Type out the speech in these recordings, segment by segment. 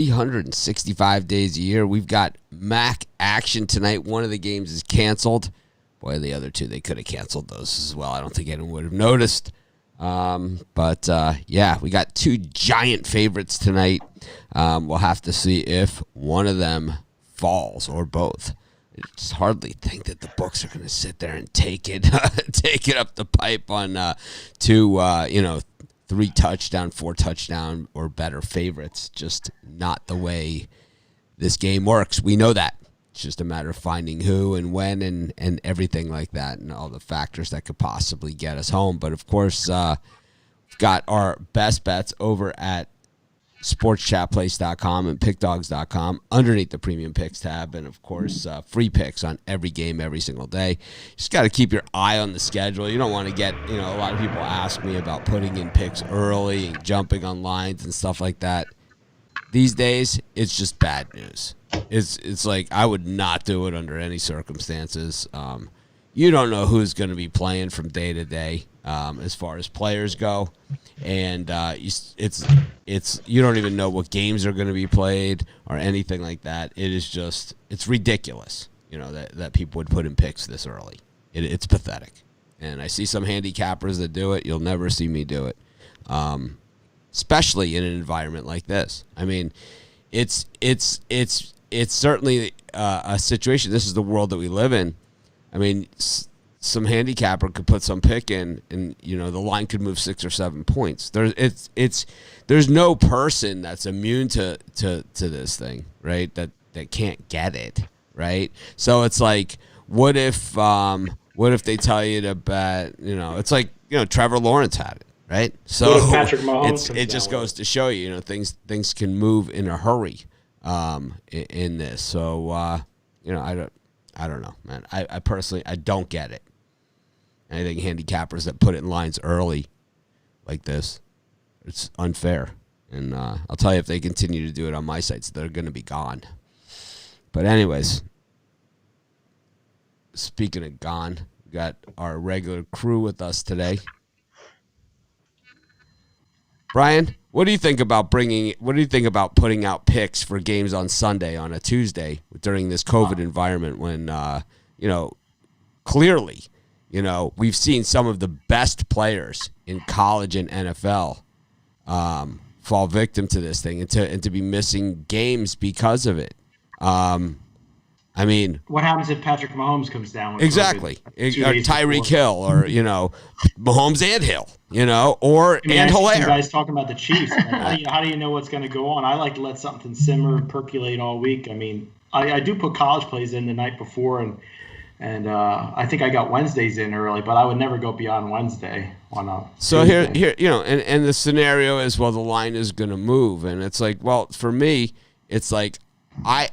365 days a year. We've got MAC action tonight. One of the games is canceled. Boy, the other two, they could have canceled those as well. I don't think anyone would have noticed. But we got two giant favorites tonight. We'll have to see if one of them falls or both. I just hardly think that the books are going to sit there and take it up the pipe on two, 3 touchdown, 4 touchdown or better favorites. Just not the way this game works. We know that. It's just a matter of finding who and when and everything like that and all the factors that could possibly get us home. But, of course, we've got our best bets over at sportschatplace.com and pickdogs.com underneath the premium picks tab. And, of course, free picks on every game every single day. Just got to keep your eye on the schedule. You don't want to get, a lot of people ask me about putting in picks early and jumping on lines and stuff like that. These days, it's just bad news. It's like I would not do it under any circumstances. You don't know who's going to be playing from day to day as far as players go, and you don't even know what games are going to be played or anything like that. It's ridiculous, that people would put in picks this early. It's pathetic, and I see some handicappers that do it. You'll never see me do it, especially in an environment like this. I mean, it's certainly a situation. This is the world that we live in. I mean, some handicapper could put some pick in, and the line could move 6 or 7 points. There's no person that's immune to this thing, right? That can't get it, right? So it's like, what if they tell you to bet? It's like Trevor Lawrence had it, right? So Patrick Mahomes it just goes to show you, things can move in a hurry in this. So I don't know, man. I personally, I don't get it. I think handicappers that put it in lines early like this, it's unfair. And I'll tell you, if they continue to do it on my sites, they're going to be gone. But anyways, speaking of gone, we got our regular crew with us today. Brian, what do you think about putting out picks for games on Sunday on a Tuesday during this COVID environment when clearly, we've seen some of the best players in college and NFL fall victim to this thing and to be missing games because of it. I mean, what happens if Patrick Mahomes comes down with exactly, COVID or Tyreek Hill, or Mahomes and Hill, and Hilaire. You guys talking about the Chiefs? How do you know what's going to go on? I like to let something simmer and percolate all week. I mean, I do put college plays in the night before, and I think I got Wednesdays in early, but I would never go beyond Wednesday on a So Tuesday. here, and the scenario is, well, the line is going to move, and it's like, well, for me, it's like I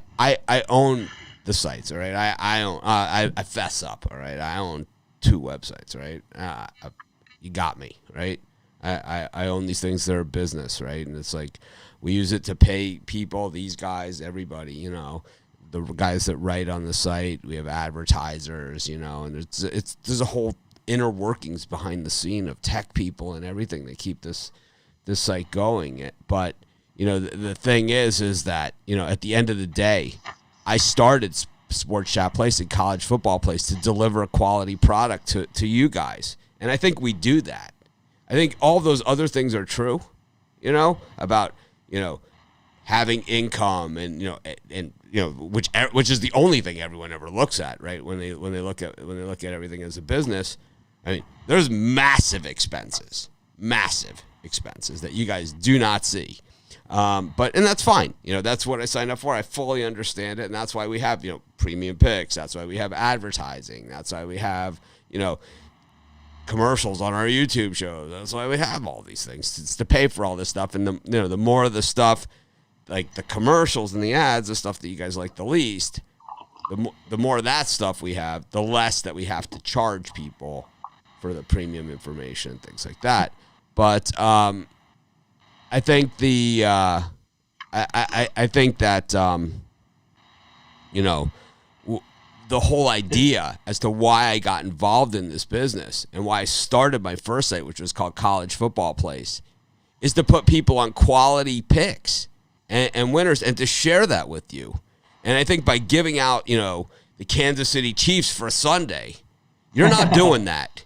own the sites, all right. I fess up, all right. I own 2 websites, right. You got me, right. I own these things that are business, right, and it's like we use it to pay people, these guys, everybody, the guys that write on the site. We have advertisers, and there's a whole inner workings behind the scene of tech people and everything that keep this site going. But the thing is that at the end of the day, I started Sports Chat Place and College Football Place to deliver a quality product to you guys. And I think we do that. I think all those other things are true, about, having income and, which is the only thing everyone ever looks at, right? When they look at everything as a business. I mean, there's massive expenses that you guys do not see. And that's fine. That's what I signed up for. I fully understand it. And that's why we have, premium picks. That's why we have advertising. That's why we have, commercials on our YouTube shows. That's why we have all these things. It's to pay for all this stuff. And the more of the stuff, like the commercials and the ads, the stuff that you guys like the least, the more of that stuff we have, the less that we have to charge people for the premium information and things like that. But, I think I think that the whole idea as to why I got involved in this business and why I started my first site, which was called College Football Place, is to put people on quality picks and winners, and to share that with you. And I think by giving out, the Kansas City Chiefs for Sunday, you're not doing that.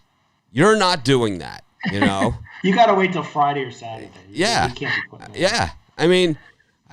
You're not doing that, You got to wait till Friday or Saturday. Yeah. You can't be putting Yeah. I mean,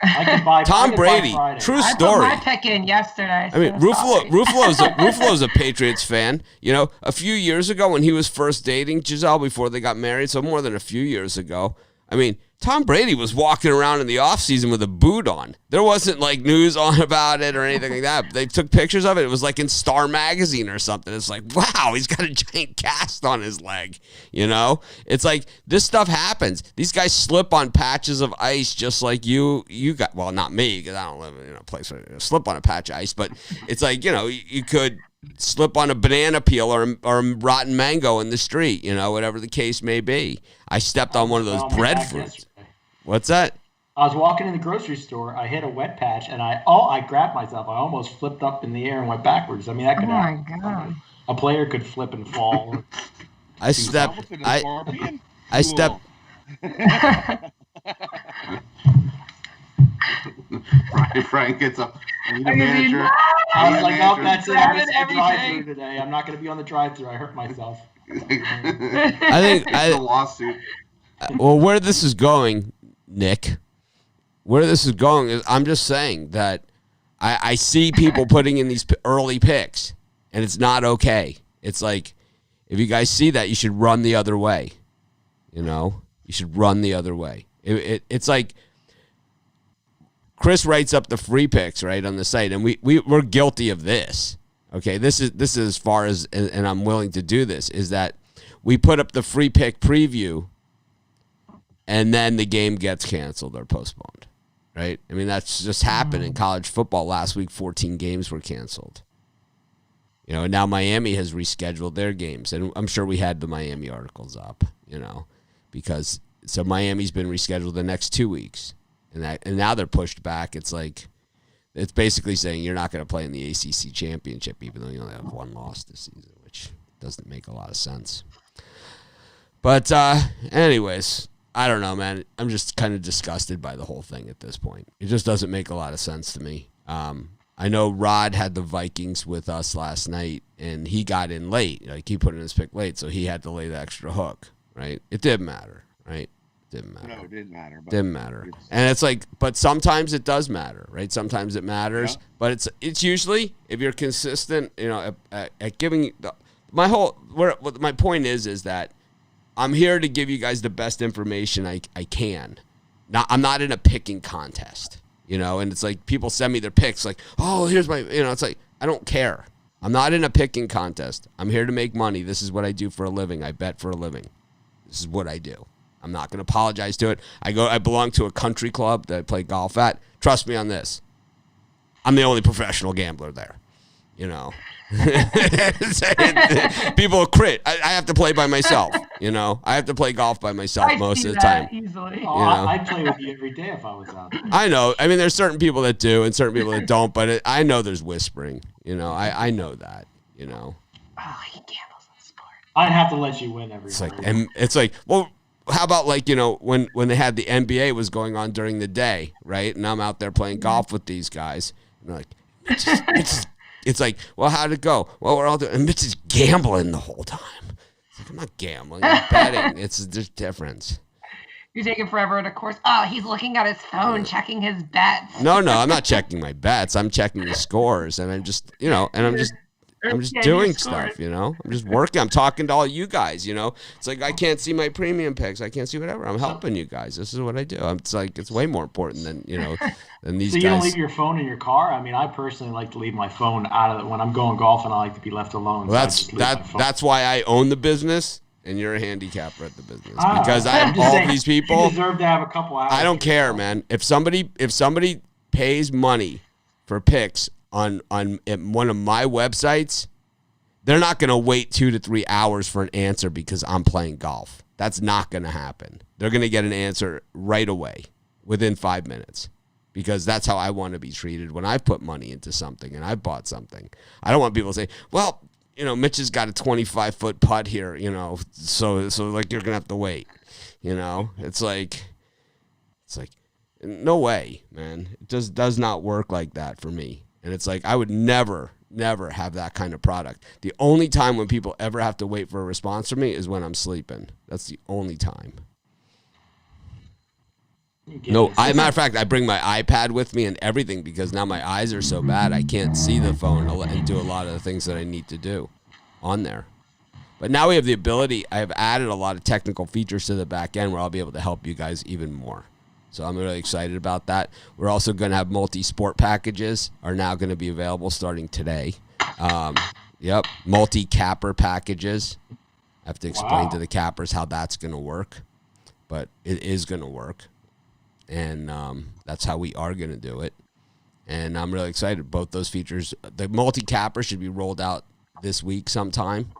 I can buy Tom Brady, true story. I put my pick in yesterday. I mean, Ruffalo's a Patriots fan. A few years ago when he was first dating Giselle before they got married, so more than a few years ago, I mean, Tom Brady was walking around in the offseason with a boot on. There wasn't like news on about it or anything like that. They took pictures of it. It was like in Star Magazine or something. It's like, wow, he's got a giant cast on his leg. It's like this stuff happens. These guys slip on patches of ice just like you got. Well, not me because I don't live in a place where you slip on a patch of ice. But it's like you could slip on a banana peel or a rotten mango in the street. Whatever the case may be. I stepped on one of those breadfruits. What's that? I was walking in the grocery store. I hit a wet patch, and I grabbed myself. I almost flipped up in the air and went backwards. I mean, that could happen. Oh, my God. A player could flip and fall. I stepped. Frank gets up. I need a manager. I was like, oh, that's it. I'm missing the drive-through today. I'm not going to be on the drive-through. I hurt myself. I think a lawsuit. Well, where this is going, Nick, is I'm just saying that I see people putting in these early picks, and it's not okay. It's like, if you guys see that, you should run the other way. You should run the other way. It's like Chris writes up the free picks, right, on the site, and we're guilty of this. Okay, this is as far as, and I'm willing to do this, is that we put up the free pick preview, and then the game gets canceled or postponed, right? I mean, that's just happened in college football. Last week, 14 games were canceled. And now Miami has rescheduled their games, and I'm sure we had the Miami articles up, because so Miami's been rescheduled the next 2 weeks, and now they're pushed back. It's like, it's basically saying you're not going to play in the ACC championship, even though you only have one loss this season, which doesn't make a lot of sense. But anyways, I don't know, man. I'm just kind of disgusted by the whole thing at this point. It just doesn't make a lot of sense to me. I know Rod had the Vikings with us last night, and he got in late. Like, he put in his pick late, so he had to lay the extra hook, right? It didn't matter, right? Didn't matter. No, it didn't matter. Didn't matter. And it's like, but sometimes it does matter, right? Sometimes it matters. Yeah. But it's usually, if you're consistent, at giving my point is that I'm here to give you guys the best information I can. I'm not in a picking contest, and it's like people send me their picks like, oh, here's my, it's like, I don't care. I'm not in a picking contest. I'm here to make money. This is what I do for a living. I bet for a living. This is what I do. I'm not going to apologize to it. I belong to a country club that I play golf at. Trust me on this. I'm the only professional gambler there. People crit. I have to play by myself. I have to play golf by myself most of the time. Easily. I'd play with you every day if I was out there. I know. I mean, there's certain people that do and certain people that don't, but I know there's whispering. I know that. Oh, he gambles on sport. I'd have to let you win every time. And it's like, well, how about when they had the NBA was going on during the day, right? And I'm out there playing golf with these guys. And they're like, it's like, well, how'd it go? Well, we're all doing, and Mitch is gambling the whole time. It's like, I'm not gambling, I'm betting. There's difference. You're taking forever, and of course, he's looking at his phone, checking his bets. No, I'm not checking my bets. I'm checking the scores, and I'm just, I'm just doing stuff, I'm just working. I'm talking to all you guys, It's like, I can't see my premium picks. I can't see whatever. I'm helping you guys. This is what I do. It's like, it's way more important than, than these guys. So you don't leave your phone in your car? I mean, I personally like to leave my phone out of it. When I'm going golfing, I like to be left alone. Well, that's why I own the business, and you're a handicapper at the business. Because I have all these people. You deserve to have a couple hours. I don't care, man. If somebody pays money for picks on one of my websites, they're not going to wait 2 to 3 hours for an answer because I'm playing golf. That's not going to happen. They're going to get an answer right away within 5 minutes because that's how I want to be treated when I put money into something and I bought something. I don't want people to say, well, Mitch has got a 25-foot putt here, so like you're going to have to wait. It's like No way, man. It just does not work like that for me. And it's like I would never have that kind of product. The only time when people ever have to wait for a response from me is when I'm sleeping. That's the only time. No, matter of fact, I bring my iPad with me and everything because now my eyes are so bad I can't see the phone and do a lot of the things that I need to do on there. But now we have the ability. I have added a lot of technical features to the back end where I'll be able to help you guys even more. So I'm really excited about that. We're also going to have multi-sport packages are now going to be available starting today. Multi-capper packages. I have to explain to the cappers how that's going to work, but it is going to work. And that's how we are going to do it. And I'm really excited. Both those features, the multi-capper should be rolled out this week sometime.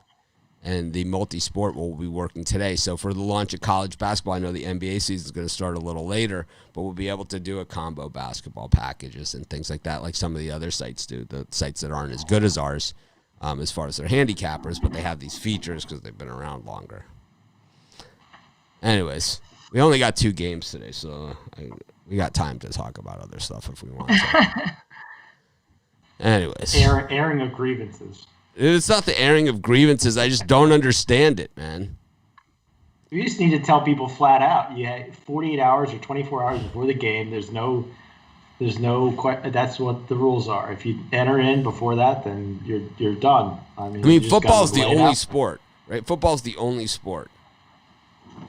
And the multi-sport will be working today. So for the launch of college basketball, I know the NBA season is going to start a little later, but we'll be able to do a combo basketball packages and things like that, like some of the other sites do, the sites that aren't as good as ours as far as their handicappers, but they have these features because they've been around longer. Anyways, we only got 2 games today, so we got time to talk about other stuff if we want to. Anyways. Airing of grievances. It's not the airing of grievances. I just don't understand it, man. You just need to tell people flat out. You had 48 hours or 24 hours before the game. There's no. That's what the rules are. If you enter in before that, then you're done. I mean football's the only sport, right? Football's the only sport,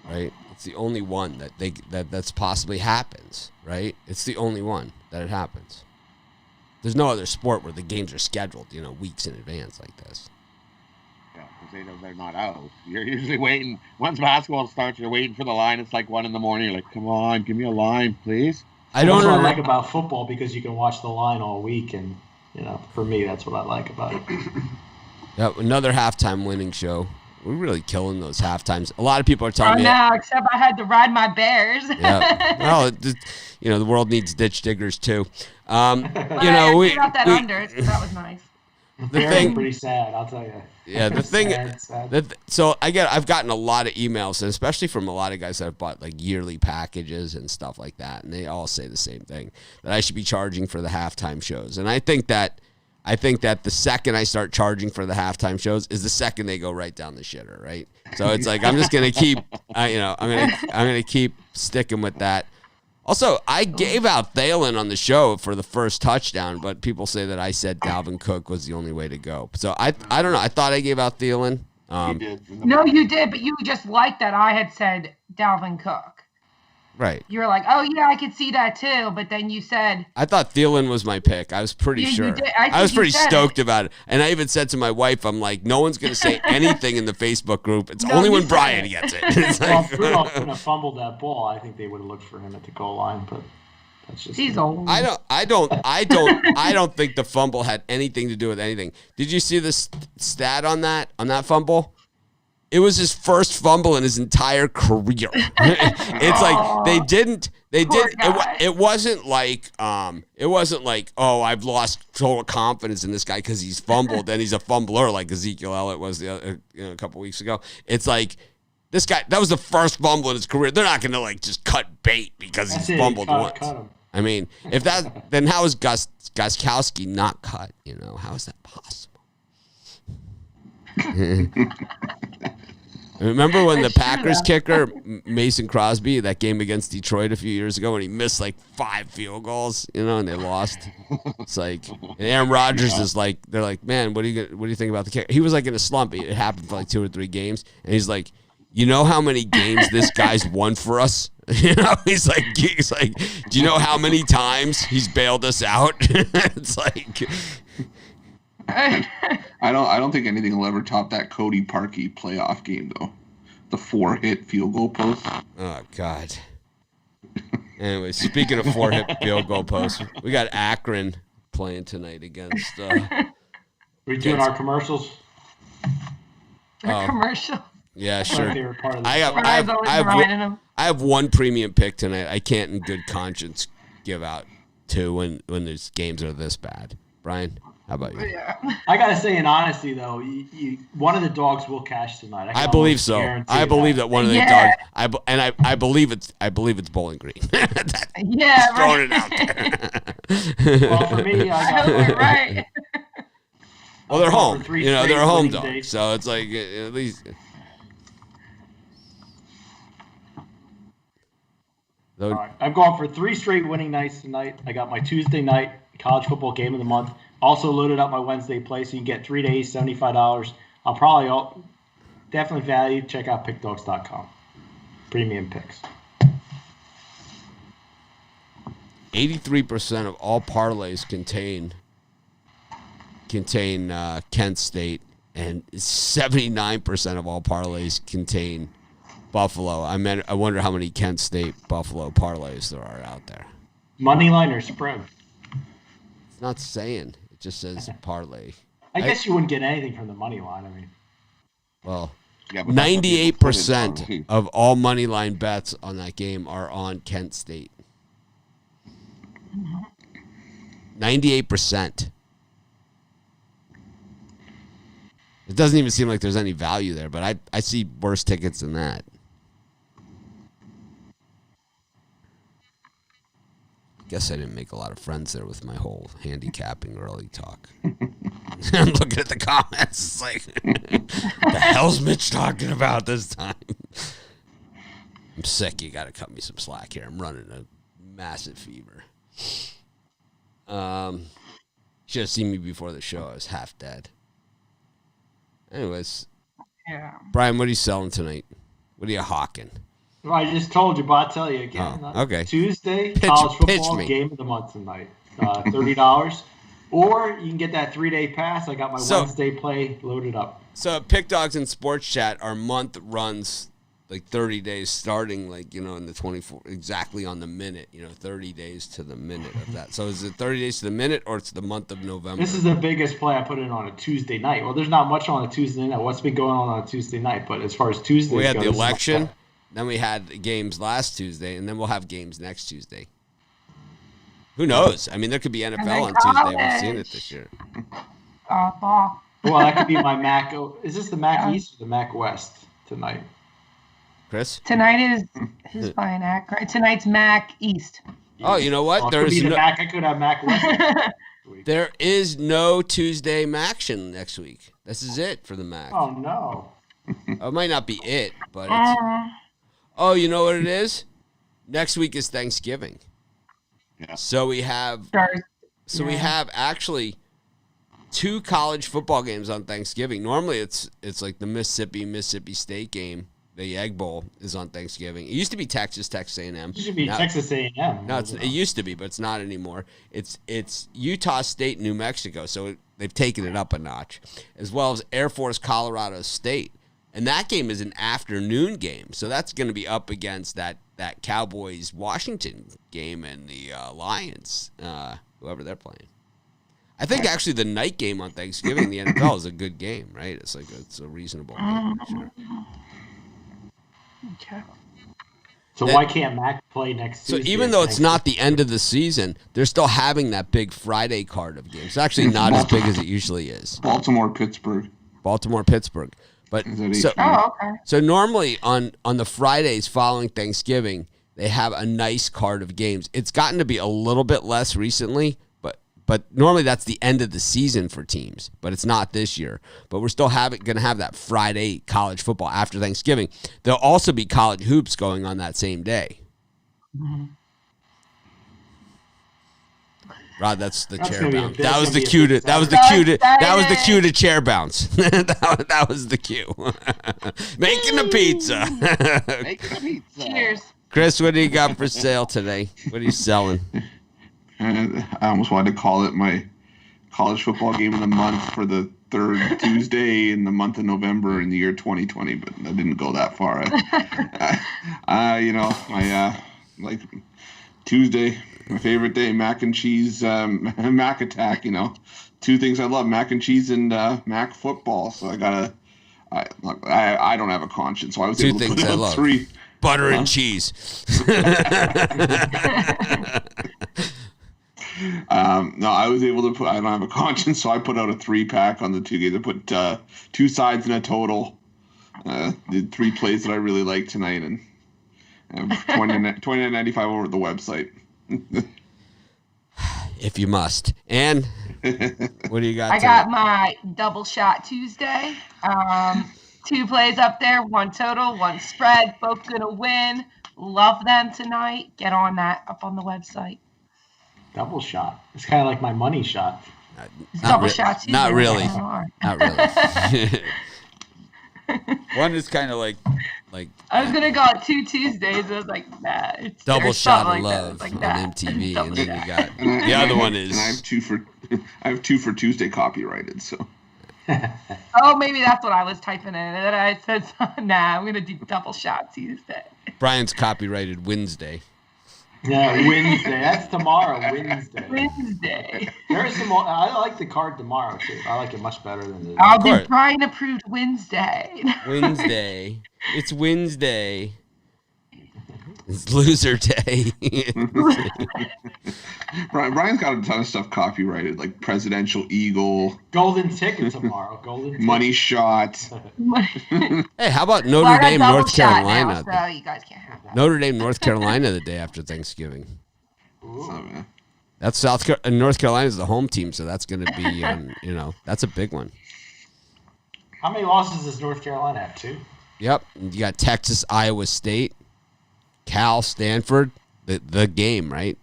right? It's the only one that's possibly happens, right? It's the only one that it happens. There's no other sport where the games are scheduled, weeks in advance like this. Yeah, because they're not out. You're usually waiting. Once basketball starts, you're waiting for the line. It's like 1 a.m. You're like, come on, give me a line, please. That's what I like about football because you can watch the line all week, and for me, that's what I like about it. Yeah, another halftime winning show. We're really killing those halftimes. A lot of people are telling me. No, except I had to ride my Bears. Yeah. Well, the world needs ditch diggers too. We got that under, so that was nice. The thing pretty sad, I'll tell you. Yeah, the thing. Sad. So I've gotten a lot of emails, and especially from a lot of guys that have bought like yearly packages and stuff like that, and they all say the same thing, that I should be charging for the halftime shows, and I think that the second I start charging for the halftime shows is the second they go right down the shitter, right? So it's like I'm just gonna keep, I'm gonna keep sticking with that. Also, I gave out Thielen on the show for the first touchdown, but people say that I said Dalvin Cook was the only way to go. So I don't know. I thought I gave out Thielen. You did. No, you did, but you just liked that I had said Dalvin Cook. Right. You were like, oh, yeah, I could see that too. But then you said. I thought Thielen was my pick. I was pretty sure. You did. I was pretty stoked about it. And I even said to my wife, I'm like, no one's going to say anything in the Facebook group. It's only when Brian gets it. It's well, if Rudolph wouldn't have fumbled that ball, I think they would have looked for him at the goal line. But that's just. He's old. I don't think the fumble had anything to do with anything. Did you see the stat on that fumble? It was his first fumble in his entire career. It's like they didn't. It wasn't like oh, I've lost total confidence in this guy because he's fumbled and he's a fumbler like Ezekiel Elliott was a couple weeks ago. It's like this guy, that was the first fumble in his career. They're not going to like just cut bait because he's fumbled once. Cut him. I mean, if that, then how is Gostkowski not cut? How is that possible? Remember when the Packers kicker, Mason Crosby, that game against Detroit a few years ago, when he missed like 5 field goals, and they lost? It's like, and Aaron Rodgers is like, they're like, man, what do you think about the kicker? He was like in a slump. It happened for like 2 or 3 games, and he's like, you know how many games this guy's won for us? He's like, do you know how many times he's bailed us out? It's like. I don't think anything will ever top that Cody Parkey playoff game though. The 4-hit field goal post. Oh God. Anyway, speaking of 4-hit field goal posts, we got Akron playing tonight against. We doing our commercials. Commercial. Yeah, sure. I have one premium pick tonight. I can't, in good conscience, give out 2 when these games are this bad. Brian. How about you? Yeah. I gotta say, in honesty, though, one of the dogs will cash tonight. I believe so. I believe that one of the Yeah. dogs. I believe it's Bowling Green. Yeah, Throwing right. it out there. Well, for me, I hope you're right. Well, they're I'm going home. for 3 They're straight a home winning dog. days. So it's like at least. All right. I'm going for 3 straight winning nights tonight. I got my Tuesday night college football game of the month. Also loaded up my Wednesday play, so you can get 3 days, $75. I'll probably definitely value. Check out pickdogs.com. Premium picks. 83% of all parlays contain Kent State, and 79% of all parlays contain Buffalo. I wonder how many Kent State Buffalo parlays there are out there. Money line or spread? It's not saying. It just says parlay. I guess you wouldn't get anything from the money line. I mean, Well, Yeah, but that's what people put in 98% parlays. of all money line bets on that game are on Kent State. 98%. It doesn't even seem like there's any value there, but I see worse tickets than that. Guess I didn't make a lot of friends there with my whole handicapping early talk. I'm looking at the comments. It's like, the hell's Mitch talking about this time? I'm sick. You got to cut me some slack here. I'm running a massive fever. Should have seen me before the show. I was half dead. Anyways, Yeah. Brian, what are you selling tonight? What are you hawking? well, I just told you, but I'll tell you again. Oh, okay. Tuesday, Pitch college football me. game of the month tonight. $30. Or you can get that 3-day pass. I got my Wednesday play loaded up. So Pick Dogs and Sports Chat, our month runs like 30 days starting in the 24, exactly on the minute, 30 days to the minute of that. So is it 30 days to the minute or it's the month of November? This is the biggest play I put in on a Tuesday night. Well, there's not much on a Tuesday night. What's been going on a Tuesday night? But as far as Tuesday, We had the election, then we had games last Tuesday, and then we'll have games next Tuesday. Who knows? I mean, there could be NFL on Tuesday. We've seen it this year. Ball. Well, that could be my Mac. Is this the Mac East or the Mac West tonight? Chris? Tonight is fine. Akron. Tonight's Mac East. Oh, you know what? Well, it could be the Mac. I could have Mac West. There is no Tuesday Maction next week. This is it for the Mac. Oh no. It might not be it, but it's... Oh, you know what it is? Next week is Thanksgiving. Yeah. So we have we have actually 2 college football games on Thanksgiving. Normally it's like the Mississippi State game. The Egg Bowl is on Thanksgiving. It used to be Texas A&M. It should be Texas A&M. No, it used to be, but it's not anymore. It's Utah State, New Mexico, so they've taken it up a notch, as well as Air Force, Colorado State. And that game is an afternoon game, so that's going to be up against that Cowboys-Washington game and the Lions, whoever they're playing. I think actually the night game on Thanksgiving in the NFL is a good game, right? It's a reasonable game. Sure. Okay. So why can't Mac play next So Tuesday? even though it's not the end of the season, they're still having that big Friday card of games. It's actually not as big as it usually is. Baltimore-Pittsburgh. Baltimore-Pittsburgh. But so, Okay. so normally on the Fridays following Thanksgiving, they have a nice card of games. It's gotten to be a little bit less recently, but normally that's the end of the season for teams. But it's not this year. But we're still going to have that Friday college football after Thanksgiving. There'll also be college hoops going on that same day. Mm-hmm. Rod, that's the That's chair gonna be a bounce. big- That was that's the gonna cue be a to. big That was the Saturday. cue to. That was the Excited. cue to chair bounce. that was the cue. Making the pizza. Making a pizza. Cheers. Chris, what do you got for sale today? What are you selling? I almost wanted to call it my college football game of the month for the third Tuesday in the month of November in the year 2020, but I didn't go that far. Like Tuesday, my favorite day, mac and cheese, Mac attack. 2 things I love: mac and cheese and Mac football. So I don't have a conscience, so I was 2 able to things put I out love: 3. butter and cheese. No, I was able to put. I don't have a conscience, so I put out a 3-pack on the 2 games. I put 2 sides in a total. Did 3 plays that I really liked tonight, and $29.95 over at the website. If you must. And what do you got? I got my double shot Tuesday. 2 plays up there, 1 total, 1 spread. Both gonna win. Love them tonight. Get on that up on the website. Double shot. It's kind of like my money shot. Double shot Tuesday. Not really. Not really. One is kind of like I was gonna go on 2 Tuesdays. I was like, nah. It's Double Shot of Love like on that. MTV, Double and then shot. you got the other one is. And I have 2 for Tuesday copyrighted. So. Oh, maybe that's what I was typing in. And then I said, nah, I'm gonna do double shot Tuesday. Brian's copyrighted Wednesday. Yeah, Wednesday. That's tomorrow. Wednesday. There's some. I like the card tomorrow too. I like it much better than the. I'll be Brian approved Wednesday. Wednesday. It's Wednesday. It's loser day. Brian's got a ton of stuff copyrighted, like Presidential Eagle, Golden Ticket tomorrow. Golden ticket. Money Shot. Hey, how about Notre Well, I got Dame, double North shot Carolina? now, so you guys can't have that. Notre Dame, North Carolina, the day after Thanksgiving. So, That's North Carolina is the home team, so that's going to be, that's a big one. How many losses does North Carolina have? 2. Yep, you got Texas, Iowa State, Cal, Stanford, the game, right?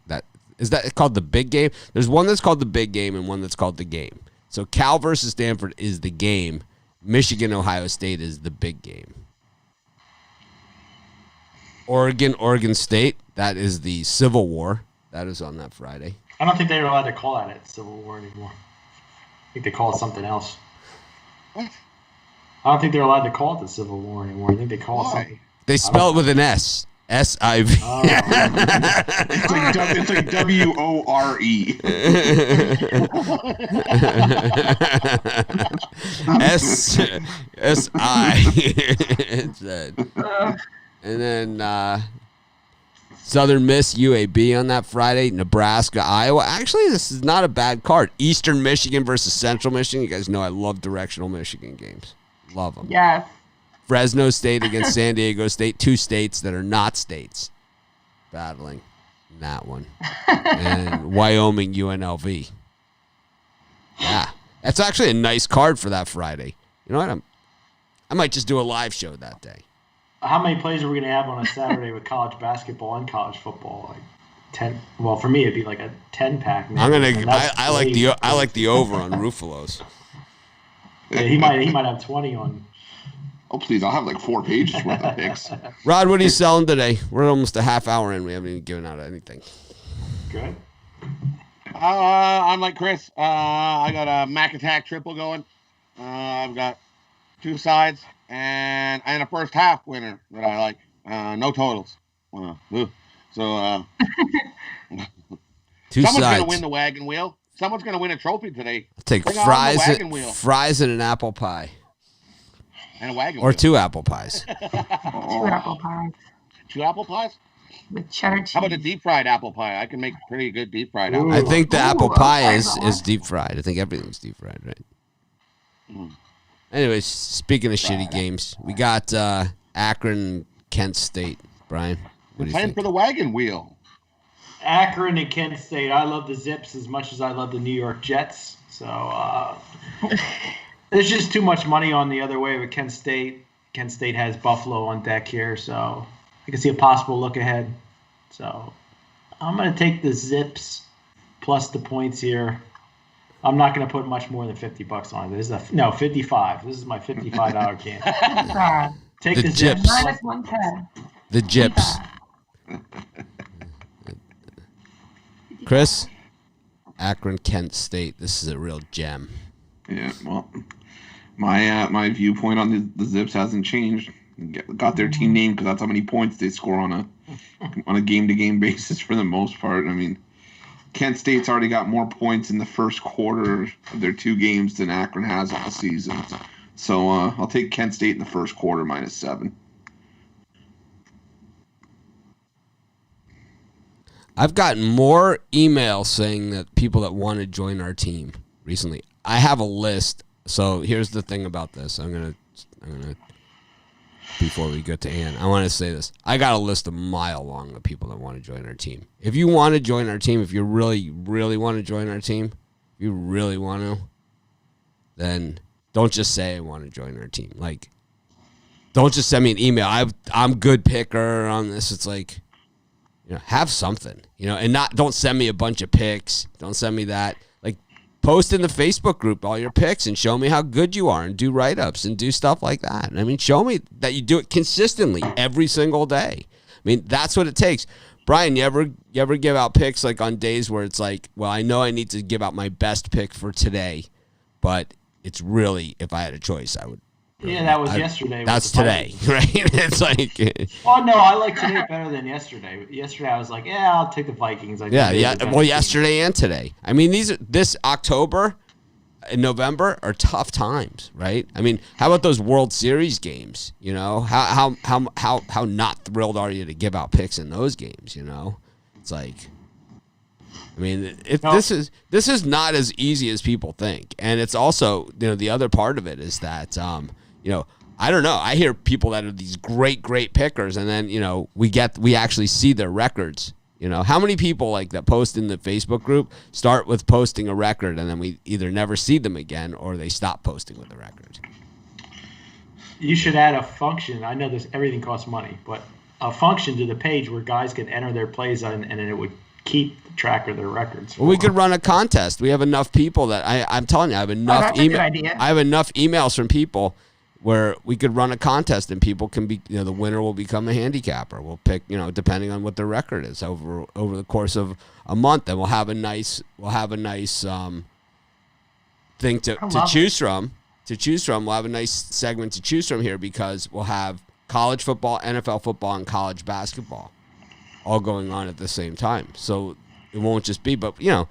Is that called the big game? There's one that's called the big game and one that's called the game. So Cal versus Stanford is the game. Michigan, Ohio State is the big game. Oregon State, that is the Civil War. That is on that Friday. I don't think they're allowed to call that Civil War anymore. I think they call it something else. What? I don't think they're allowed to call it the Civil War anymore. I think they call it something. They spell it with an S. S-I-V. Oh. it's like W-O-R-E. S-I. And then Southern Miss, UAB on that Friday. Nebraska, Iowa. Actually, this is not a bad card. Eastern Michigan versus Central Michigan. You guys know I love directional Michigan games. Love them. Yes. Fresno State against San Diego State. 2 states that are not states battling in that one. And Wyoming, UNLV. Yeah. That's actually a nice card for that Friday. You know what? I might just do a live show that day. How many plays are we going to have on a Saturday with college basketball and college football? Like 10. Well, for me, it'd be like a 10-pack. I like the over on Ruffalo's. Yeah, he might have 20 on. Oh, please. I'll have like 4 pages worth of picks. Rod, what are you selling today? We're almost a half hour in. We haven't even given out anything. Good. I'm like Chris. I got a Mac Attack triple going. I've got 2 sides and a first half winner that I like. No totals. So 2 someone's sides. gonna win the wagon wheel. Someone's gonna win a trophy today. I'll take Bring on the wagon wheel. fries and an apple pie. And a wagon Or wheel. 2 apple pies. 2 apple pies 2 apple pies? with cheddar cheese. How about a deep fried apple pie? I can make pretty good deep fried apple I pie. think the apple pie is okay. deep fried. I think everything's deep fried, right? Mm. Anyways, speaking of shitty games, we got Akron, Kent State. Brian, what do you Playing think? for the wagon wheel. Akron and Kent State. I love the Zips as much as I love the New York Jets. So there's just too much money on the other way with Kent State. Kent State has Buffalo on deck here, so I can see a possible look ahead. So I'm going to take the Zips plus the points here. I'm not going to put much more than $50 on it. This is no 55. This is my $55 can. Take the Zips. Gyps. Minus 110. The Gyps. Chris, Akron, Kent State. This is a real gem. Yeah, well, my viewpoint on the Zips hasn't changed. Got their team name because that's how many points they score on a game-to-game basis for the most part. I mean, Kent State's already got more points in the first quarter of their 2 games than Akron has all season. So I'll take Kent State in the first quarter -7. I've gotten more emails saying that people that want to join our team recently. I have a list. So here's the thing about this. I'm gonna before we get to Ann, I want to say this. I got a list a mile long of people that want to join our team. If you want to join our team, if you really, really want to join our team, if you really want to, then don't just say I want to join our team. Like, don't just send me an email. I'm good picker on this. It's like, have something, and don't send me a bunch of picks. Don't send me that. Like, post in the Facebook group all your picks and show me how good you are and do write-ups and do stuff like that. I mean, show me that you do it consistently every single day. I mean, that's what it takes. Brian, you ever give out picks like on days where it's like, well, I know I need to give out my best pick for today, but it's really, if I had a choice, I would. Yeah, that was yesterday. That's today, right? It's like. Oh no, I like today better than yesterday. Yesterday I was like, yeah, I'll take the Vikings. Well, yesterday and today. I mean, this October and November are tough times, right? I mean, how about those World Series games? How not thrilled are you to give out picks in those games? It's like. I mean, this is not as easy as people think, and it's also the other part of it is that I don't know. I hear people that are these great pickers, and then we actually see their records. How many people like that post in the Facebook group start with posting a record, and then we either never see them again or they stop posting with the record. You should add a function. I know everything costs money, but a function to the page where guys can enter their plays on, and then it would keep track of their records. Well, we could run a contest. We have enough people that I'm telling you, I have enough I have enough emails from people where we could run a contest and people can be, the winner will become a handicapper. We'll pick, depending on what their record is over the course of a month, and we'll have a nice thing to choose from. We'll have a nice segment to choose from here because we'll have college football, NFL football, and college basketball all going on at the same time. So it won't just be, but we have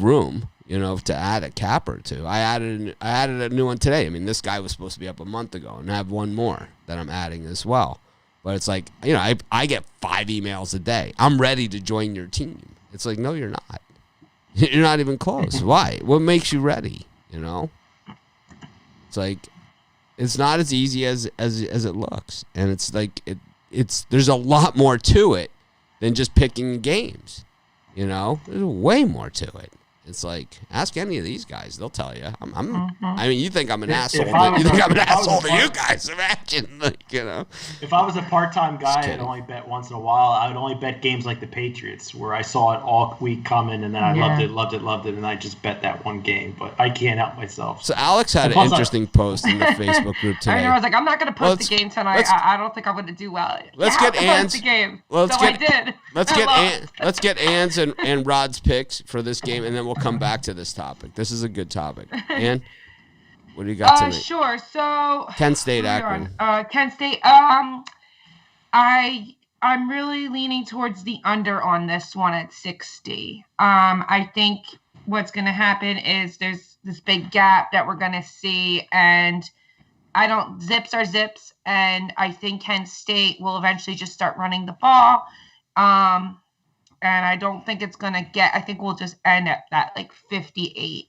room, to add a cap or two. I added a new one today. I mean, this guy was supposed to be up a month ago, and I have one more that I'm adding as well. But it's like, I get 5 emails a day. I'm ready to join your team. It's like, no, you're not. You're not even close. Why? What makes you ready? It's like, it's not as easy as it looks, and it's like there's a lot more to it than just picking games. There's way more to it. It's like, ask any of these guys; they'll tell you. I mean, you think I'm an asshole? You think I'm an asshole to you guys? Imagine, If I was a part-time guy, I'd only bet once in a while. I would only bet games like the Patriots, where I saw it all week coming, and then I loved it, and I just bet that one game. But I can't help myself. So Alex had an interesting post in the Facebook group today. I was like, I'm not going to post the game tonight. I don't think I'm going to do well. Let's get Ann's. I did. Let's get Ann's and Rod's picks for this game, and then we'll come back to this topic. This is a good topic. Ann, what do you got tonight? Sure. So Kent State, Akron. Kent State. I'm really leaning towards the under on this one at 60. I think what's going to happen is there's this big gap that we're going to see, and zips are zips, and I think Kent State will eventually just start running the ball. And I don't think it's going to I think we'll just end at that 58.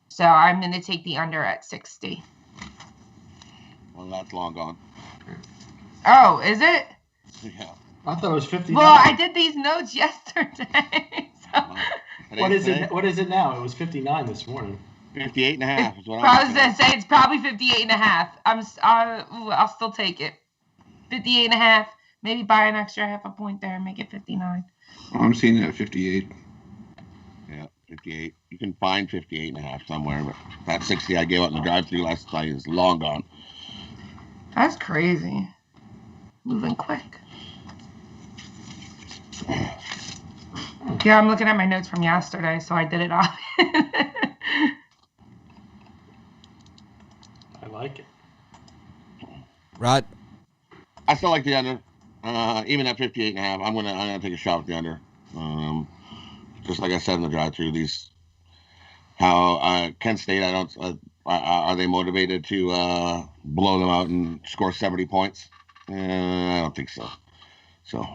So I'm going to take the under at 60. Well, that's long gone. Oh, is it? Yeah. I thought it was 59. Well, I did these notes yesterday. So. What is it now? It was 59 this morning. 58 and a half is what I was going to say. It's probably 58 and a half. I'll still take it. 58 and a half. Maybe buy an extra half a point there and make it 59. I'm seeing it at 58. Yeah, 58. You can find 58 and a half somewhere, but that 60 I gave out in the drive-thru last night is long gone. That's crazy. Moving quick. Yeah, I'm looking at my notes from yesterday, so I did it off. I like it. Rod? I still like the under. Even at 58 and a half, I'm gonna take a shot at the under. Just like I said in the drive-thru, Kent State, are they motivated to blow them out and score 70 points? I don't think so. So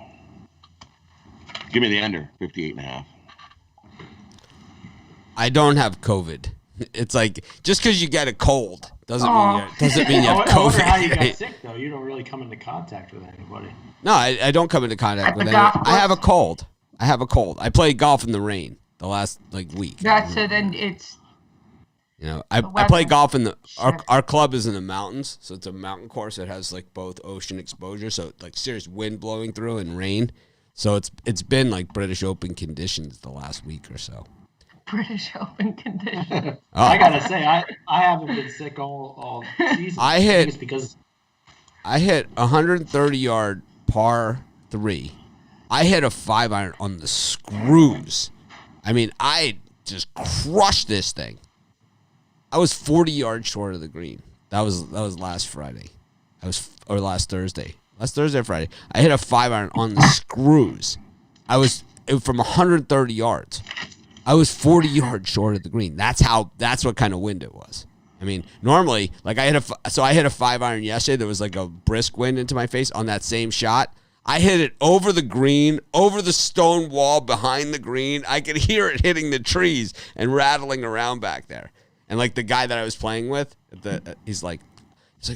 give me the under 58.5. I don't have COVID. It's like just because you get a cold doesn't mean you have I wonder COVID. how you got sick though. You don't really come into contact with anybody. No, I don't come into contact with golf anyone. I have a cold. I played golf in the rain the last week. That's it, and it's I play golf in our club is in the mountains, so it's a mountain course that has both ocean exposure, so serious wind blowing through and rain. So it's been British Open conditions the last week or so. British Open conditions. I gotta say, I haven't been sick all season. I hit 130-yard par 3. I hit a 5-iron on the screws. I mean, I just crushed this thing. I was 40 yards short of the green. That was last Friday. Or last Thursday. Last Thursday or Friday. I hit a 5-iron on the screws. From 130 yards. I was 40 yards short of the green. That's what kind of wind it was. I mean, normally, I hit a 5-iron yesterday. There was a brisk wind into my face on that same shot. I hit it over the green, over the stone wall behind the green. I could hear it hitting the trees and rattling around back there. And the guy that I was playing with, he's like,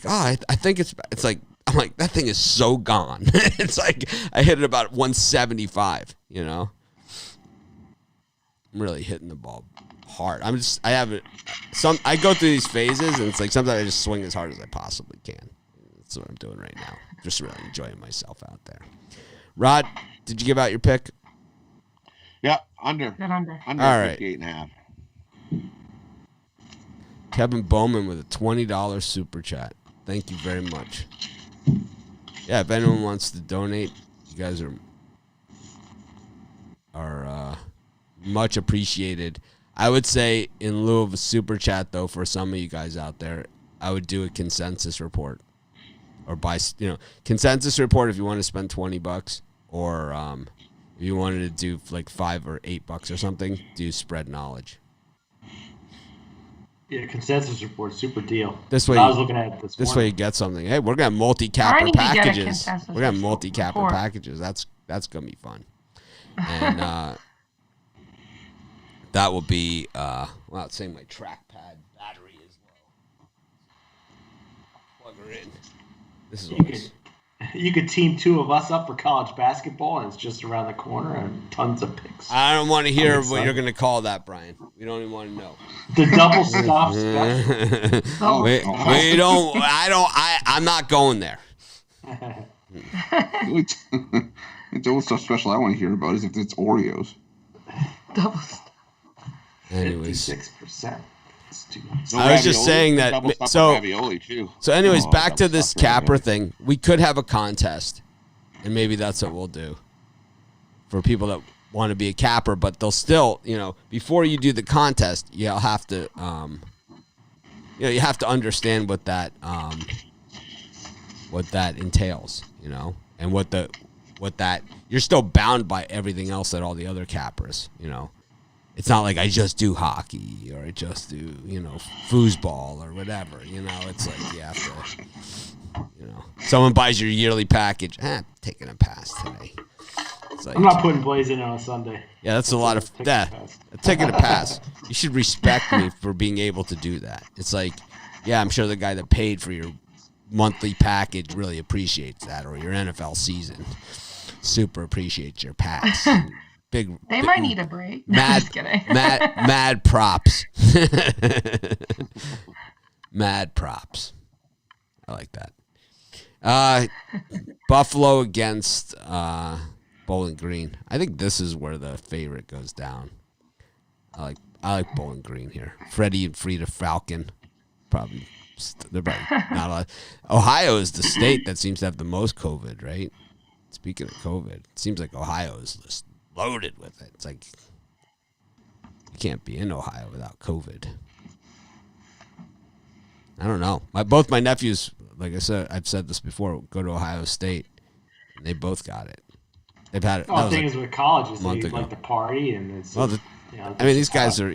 oh, I think it's I'm like, that thing is so gone. It's I hit it about 175, I'm really hitting the ball hard. I go through these phases, and it's sometimes I just swing as hard as I possibly can. That's what I'm doing right now. Just really enjoying myself out there. Rod, did you give out your pick? Yeah, under. Good under. Under All right. 58.5. Kevin Bowman with a $20 super chat. Thank you very much. Yeah, if anyone wants to donate, you guys are much appreciated. I would say in lieu of a super chat, though, for some of you guys out there, I would do a consensus report. Or buy, consensus report if you want to spend $20, or if you wanted to do $5 or $8 or something, do spread knowledge. Yeah, consensus report, super deal. This way, I was looking at it this way you get something. Hey, we're gonna multi-capper packages. We're gonna multi-capper report. packages. That's gonna be fun. And that will be it's saying my trackpad battery is low. Plug her in. This is you could team two of us up for college basketball, and it's just around the corner, and tons of picks. I don't want to hear what you're gonna call that, Brian. We don't even want to know. The double stop special. We don't. I'm not going there. The double stuff special I want to hear about is if it's Oreos. Double stop. Anyways, 56%. I was just saying that. So anyways, back to this capper thing. We could have a contest, and maybe that's what we'll do for people that want to be a capper. But they'll still, before you do the contest, you'll have to, you have to understand what that entails, and what that you're still bound by everything else that all the other cappers, It's not like I just do hockey or I just do, foosball or whatever. It's like you have to, someone buys your yearly package. Taking a pass today. It's like, I'm not putting Blaze in on a Sunday. Yeah, that's a lot of that. Taking a pass. You should respect me for being able to do that. It's like, yeah, I'm sure the guy that paid for your monthly package really appreciates that, or your NFL season super appreciates your pass. They might need a break. Just kidding. mad props. Mad props. I like that. Buffalo against Bowling Green. I think this is where the favorite goes down. I like Bowling Green here. Freddie and Frida Falcon. They're probably not a lot. Ohio is the state that seems to have the most COVID, right? Speaking of COVID, it seems like Ohio is just loaded with it. It's like you can't be in Ohio without COVID. I don't know. Both my nephews, like I said, I've said this before, go to Ohio State, and they both got it. They've had it. The thing is with colleges, they like to party, and it's. These guys are,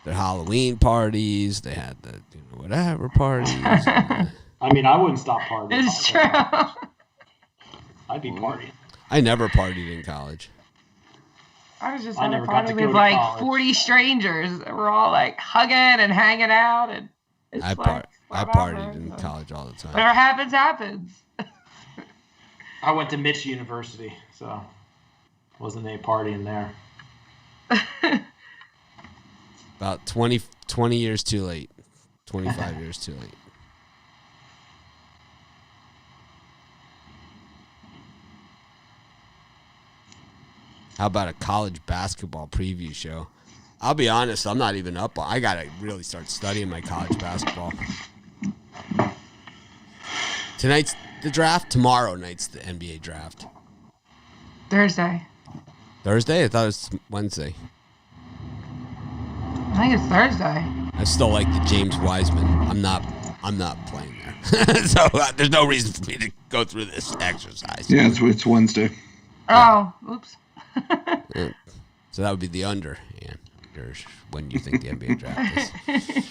their Halloween parties. They had the whatever parties. I wouldn't stop partying. It's true. I'd be partying. I never partied in college. I was just I at a never got to party go with to like college. 40 strangers. We're all like hugging and hanging out, and it's I whatever. partied in college all the time. Whatever happens, happens. I went to Mitch University, so wasn't any partying there. About 20 years too late. 25 years too late. How about a college basketball preview show? I'll be honest, I'm not even up. I got to really start studying my college basketball. Tonight's the draft. Tomorrow night's the NBA draft. Thursday. Thursday? I thought it was Wednesday. I think it's Thursday. I still like the James Wiseman. I'm not playing there. So there's no reason for me to go through this exercise. Yeah, it's Wednesday. Oh, oops. So that would be the under, and when you think the NBA draft is.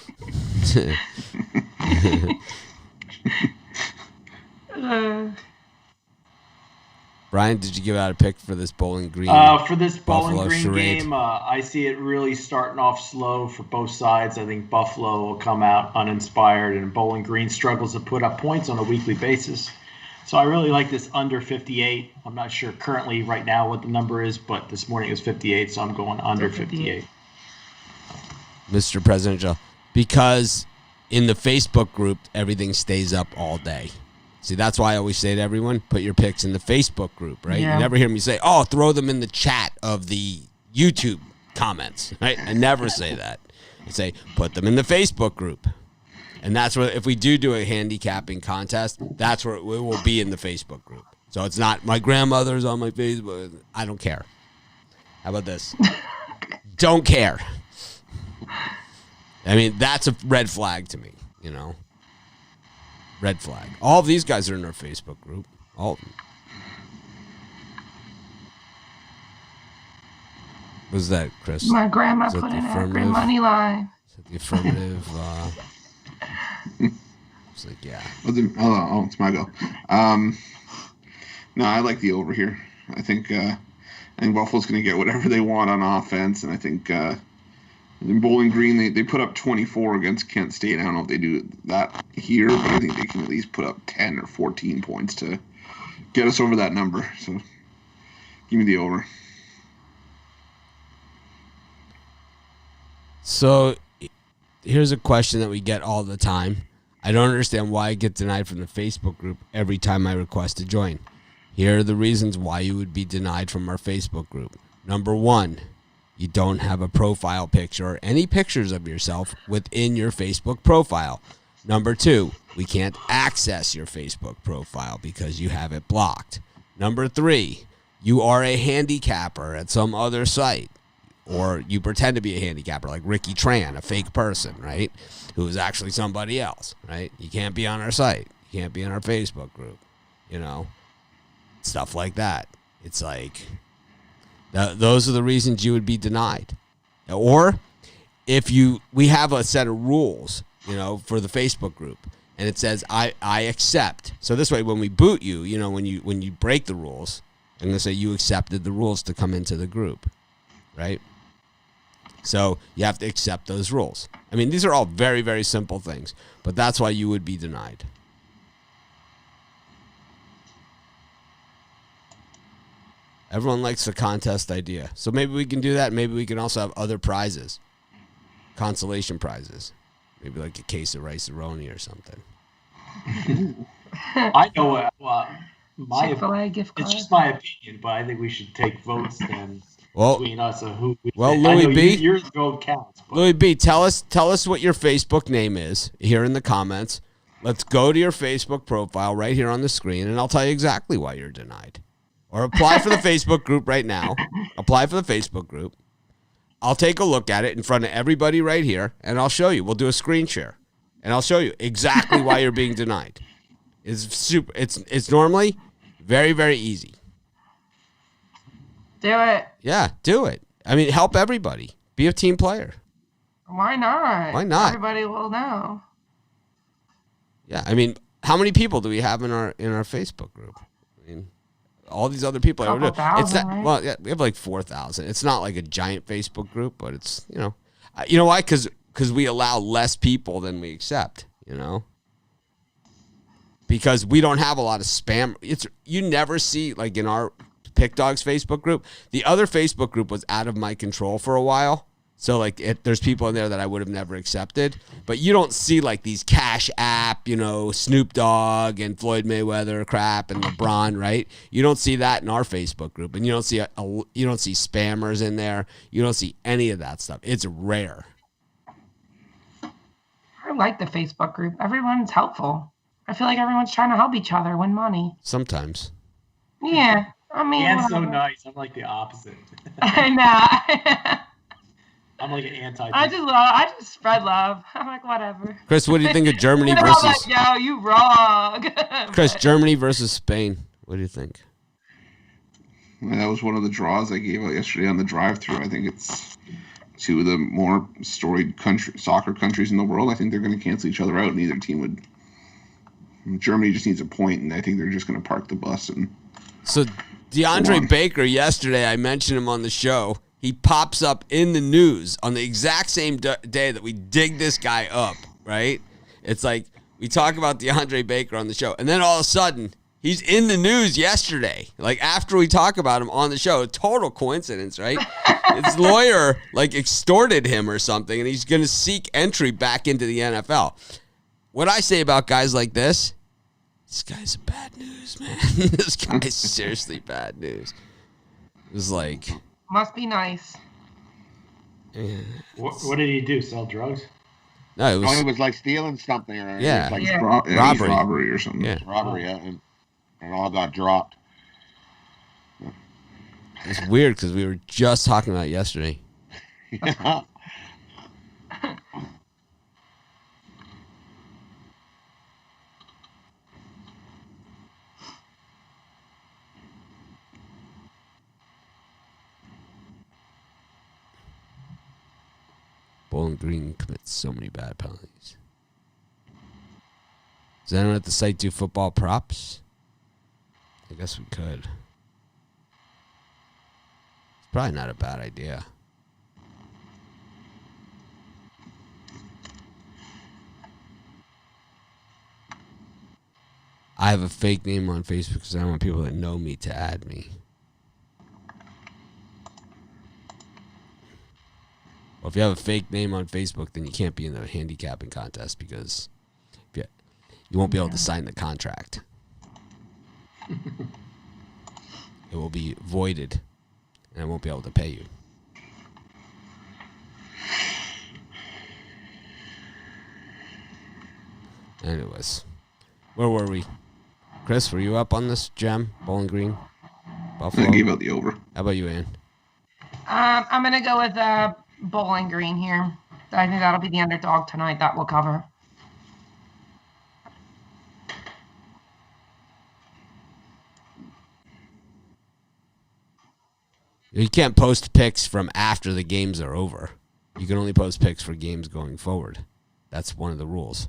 Brian, did you give out a pick for this Bowling Green? For this Bowling Buffalo Green charade? game, I see it really starting off slow for both sides. I think Buffalo will come out uninspired, and Bowling Green struggles to put up points on a weekly basis. So I really like this under 58. I'm not sure currently right now what the number is, but this morning it was 58, so I'm going under 58. Mr. Presidential, because in the Facebook group, everything stays up all day. See, that's why I always say to everyone, put your picks in the Facebook group, right? Yeah. You never hear me say, oh, throw them in the chat of the YouTube comments, right? I never say that. I say, put them in the Facebook group. And that's where, if we do a handicapping contest, that's where it will be in the Facebook group. So it's not my grandmother's on my Facebook. I don't care. How about this? Don't care. I mean, that's a red flag to me, you know? Red flag. All of these guys are in our Facebook group. All of them. What was that, Chris? My grandma Is that put the in affirmative? Akron money line. Is that the affirmative? It's like, yeah. Oh, it's my go. No, I like the over here. I think Buffalo's going to get whatever they want on offense, and I think in Bowling Green they put up 24 against Kent State. I don't know if they do that here, but I think they can at least put up 10 or 14 points to get us over that number. So give me the over. So here's a question that we get all the time. I don't understand why I get denied from the Facebook group every time I request to join. Here are the reasons why you would be denied from our Facebook group. Number one, you don't have a profile picture or any pictures of yourself within your Facebook profile. Number two, we can't access your Facebook profile because you have it blocked. Number three, you are a handicapper at some other site, or you pretend to be a handicapper like Ricky Tran, a fake person, right, who is actually somebody else, right? You can't be on our site. You can't be in our Facebook group, you know, stuff like that. It's like... those are the reasons you would be denied. Or if we have a set of rules, you know, for the Facebook group, and it says I accept. So this way, when we boot you, you know, when you break the rules, I'm going to say you accepted the rules to come into the group, right? So you have to accept those rules. I mean, these are all very, very simple things, but that's why you would be denied. Everyone likes the contest idea. So maybe we can do that. Maybe we can also have other prizes. Consolation prizes. Maybe like a case of rice-a-roni or something. I know Chick-fil-A gift card. it's just my opinion, but I think we should take votes then between us of who we well, think. Louis I know B. Your vote counts. But Louis B., tell us what your Facebook name is here in the comments. Let's go to your Facebook profile right here on the screen, and I'll tell you exactly why you're denied. Or apply for the Facebook group right now. Apply for the Facebook group. I'll take a look at it in front of everybody right here, and I'll show you. We'll do a screen share, and I'll show you exactly why you're being denied. It's normally very, very easy. Do it. Yeah, do it. I mean, help everybody. Be a team player. Why not? Why not? Everybody will know. Yeah, I mean, how many people do we have in our Facebook group? I mean, all these other people. Couple thousand, It's that, right? well, yeah, we have like 4,000. It's not like a giant Facebook group, but it's, you know why? Because we allow less people than we accept, because we don't have a lot of spam. You never see, like in our Pick Dogs Facebook group, the other Facebook group was out of my control for a while. So like there's people in there that I would have never accepted, but you don't see like these Cash App, Snoop Dogg and Floyd Mayweather crap and LeBron, right? You don't see that in our Facebook group, and you don't see spammers in there. You don't see any of that stuff. It's rare. I like the Facebook group. Everyone's helpful. I feel like everyone's trying to help each other win money. Sometimes. Yeah, I mean, Dan's so whatever. nice. I'm like the opposite. I know. I'm like an anti. I just spread love. I'm like, whatever. Chris, what do you think of Germany I'm versus? like, yo, you wrong. Chris, Germany versus Spain. What do you think? And that was one of the draws I gave out yesterday on the drive-through. I think it's two of the more storied soccer countries in the world. I think they're going to cancel each other out. Neither team would. Germany just needs a point, and I think they're just going to park the bus. And so DeAndre Baker yesterday, I mentioned him on the show. He pops up in the news on the exact same day that we dig this guy up, right? It's like we talk about DeAndre Baker on the show, and then all of a sudden, he's in the news yesterday. Like after we talk about him on the show, total coincidence, right? His lawyer like extorted him or something, and he's going to seek entry back into the NFL. What I say about guys like this guy's bad news, man. This guy's seriously bad news. It was like... Must be nice. Yeah, what did he do? Sell drugs? no, It was like stealing something, or Yeah. it was like Yeah. robbery or something. Yeah. robbery, and all got dropped. It's weird because we were just talking about it yesterday. Yeah. Bowling Green commits so many bad penalties. Does anyone at the site do football props? I guess we could. It's probably not a bad idea. I have a fake name on Facebook because I don't want people that know me to add me. Well, if you have a fake name on Facebook, then you can't be in the handicapping contest because you won't be able to sign the contract. It will be voided, and I won't be able to pay you. Anyways, where were we? Chris, were you up on this gem? Bowling Green? Buffalo? I gave out the over. How about you, Ann? I'm going to go with Bowling Green here. I think that'll be the underdog tonight. That will cover. You can't post picks from after the games are over. You can only post picks for games going forward. That's one of the rules.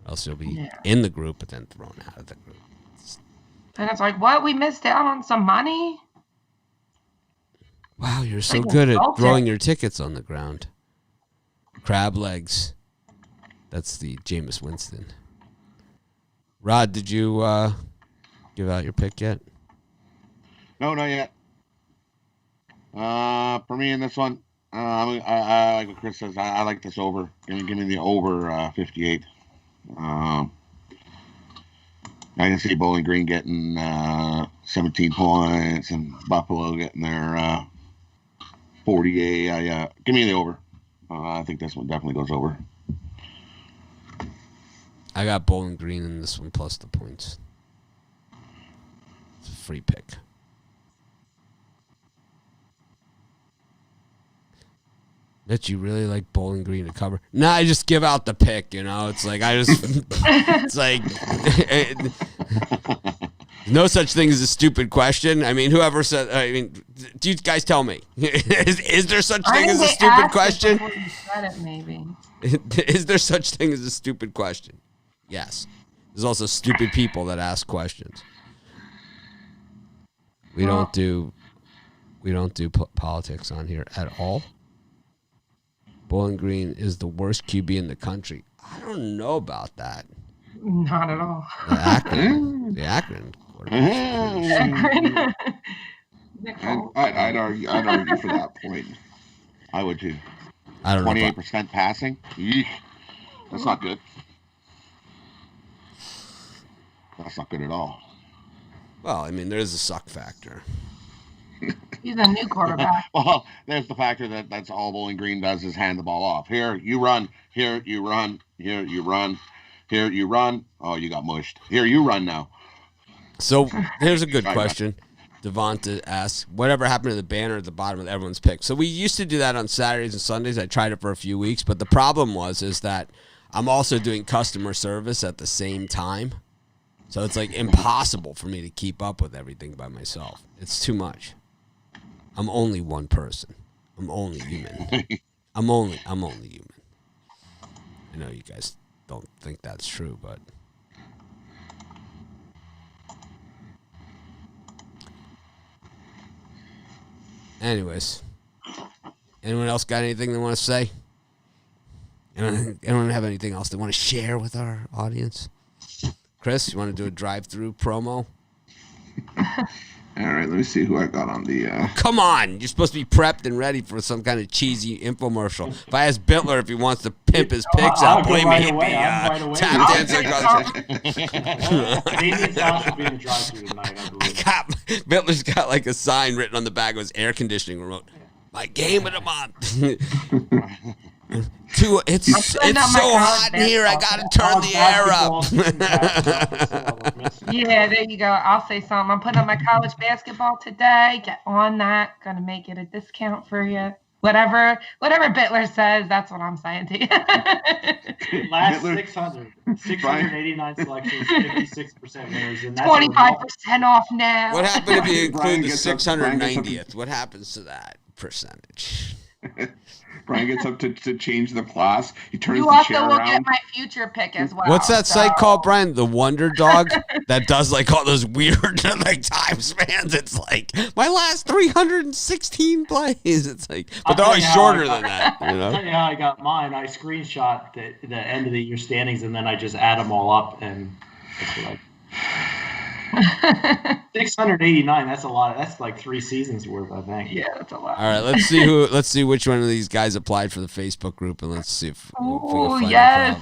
Or else you'll be in the group, but then thrown out of the group. And it's like, what? We missed out on some money? Wow, you're so Like good at insulted. throwing your tickets on the ground. Crab legs. That's the Jameis Winston. Rod, did you give out your pick yet? No, not yet. For me in this one, I like what Chris says. I like this over. Give me the over 58. I can see Bowling Green getting 17 points and Buffalo getting their 48. Give me the over. I think this one definitely goes over. I got Bowling Green in this one plus the points. It's a free pick. Bet you really like Bowling Green to cover. Nah, I just give out the pick, It's like I just it's like no such thing as a stupid question. I mean, whoever said do you guys tell me? Is there such thing as a stupid question? You said it, maybe. Is there such thing as a stupid question? Yes. There's also stupid people that ask questions. We don't do politics on here at all. Bowling Green is the worst QB in the country. I don't know about that. Not at all. The Akron quarterback. I'd argue for that point. I would too. I don't know. 28% passing. Yeesh. That's not good. That's not good at all. Well, I mean, there's a suck factor. He's a new quarterback. Well, there's the factor that's all Bowling Green does is hand the ball off. Here you run. Here you run. Here you run. Here you run. Oh, you got mushed. Here you run now. So here's a good question. Devonta asks, whatever happened to the banner at the bottom of everyone's pick? So we used to do that on Saturdays and Sundays. I tried it for a few weeks, but the problem is that I'm also doing customer service at the same time. So it's like impossible for me to keep up with everything by myself. It's too much. I'm only one person. I'm only human. I'm only human. I know you guys don't think that's true, but anyways, anyone else got anything they want to say? Anyone have anything else they want to share with our audience? Chris, you want to do a drive-through promo? All right, let me see who I got on the. Come on, you're supposed to be prepped and ready for some kind of cheesy infomercial. If I ask Bittler if he wants to pimp his picks out, believe me, he'd be tap dancing across. Damien's house will be in the drive-thru tonight, I believe. Bittler's got like a sign written on the back of his air conditioning remote. My game of the month. It's so hot in here. I gotta turn the air up. Yeah, there you go. I'll say something. I'm putting on my college basketball today. Get on that. Gonna make it a discount for you. Whatever Bittler says, that's what I'm saying to you. Last 689 selections, 56% winners. And that's 25% off now. What happened if you include the 690th? What happens to that percentage? Brian gets up to change the class. He turns you the also chair will around. get my future pick as well. What's that site called, Brian? The Wonder Dog that does like all those weird like time spans. It's like my last 316 plays. It's like, but they're always shorter than that. You know? Yeah, I got mine. I screenshot the end of the year standings and then I just add them all up and that's what 689. That's a lot. That's like 3 seasons worth, I think. Yeah, that's a lot. All right, let's see which one of these guys applied for the Facebook group, and let's see if we can find yes,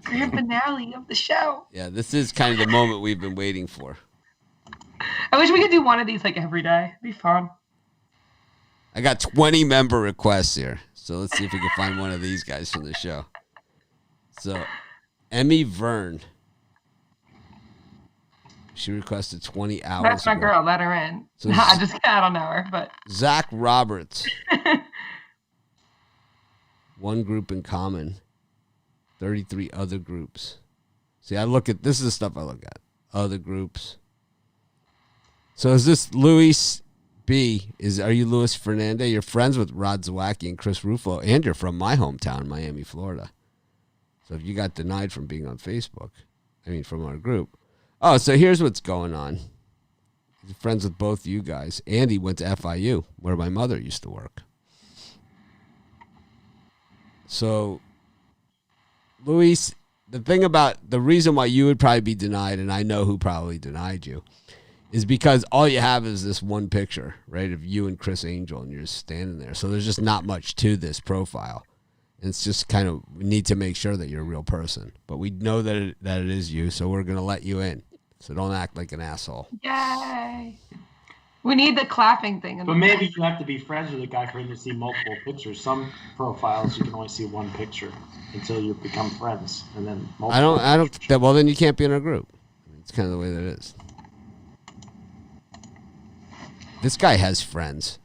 grand finale of the show. Yeah, this is kind of the moment we've been waiting for. I wish we could do one of these like every day. It'd be fun. I got 20 member requests here, so let's see if we can find one of these guys from the show. So, Emmy Verne. She requested 20 hours. That's my ago. girl. Let her in. So I don't know her, but Zach Roberts. One group in common. 33 other groups. See, this is the stuff I look at. Other groups. So is this Luis B? Are you Luis Fernandez? You're friends with Rod Zawacki and Chris Rufo, and you're from my hometown, Miami, Florida. So if you got denied from being on Facebook, from our group. Oh, so here's what's going on. He's friends with both you guys. Andy went to FIU, where my mother used to work. So, Luis, the reason why you would probably be denied, and I know who probably denied you, is because all you have is this one picture, right, of you and Chris Angel, and you're just standing there. So there's just not much to this profile. It's just kind of, we need to make sure that you're a real person. But we know that it is you, so we're going to let you in. So don't act like an asshole. Yay. We need the clapping thing. But maybe you have to be friends with a guy for him to see multiple pictures. Some profiles, you can only see one picture until you become friends. And then multiple well, then you can't be in our group. It's kind of the way that it is. This guy has friends.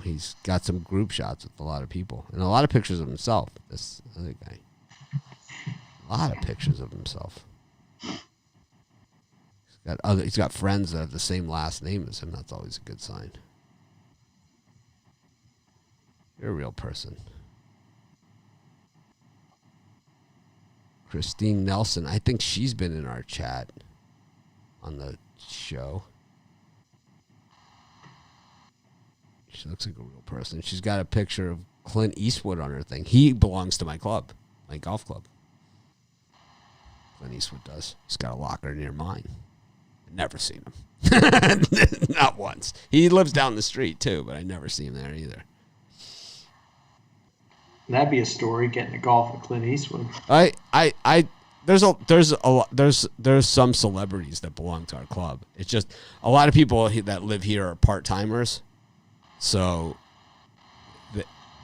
He's got some group shots with a lot of people and a lot of pictures of himself. This other guy, a lot of pictures of himself. He's got friends that have the same last name as him. That's always a good sign. You're a real person. Christine Nelson, I think she's been in our chat on the show. She looks like a real person. She's got a picture of Clint Eastwood on her thing. He belongs to my club, my golf club. Clint Eastwood does. He's got a locker near mine. I've never seen him. Not once. He lives down the street too, but I never see him there either. That'd be a story, getting a golf with Clint Eastwood. There's some celebrities that belong to our club. It's just a lot of people that live here are part-timers, so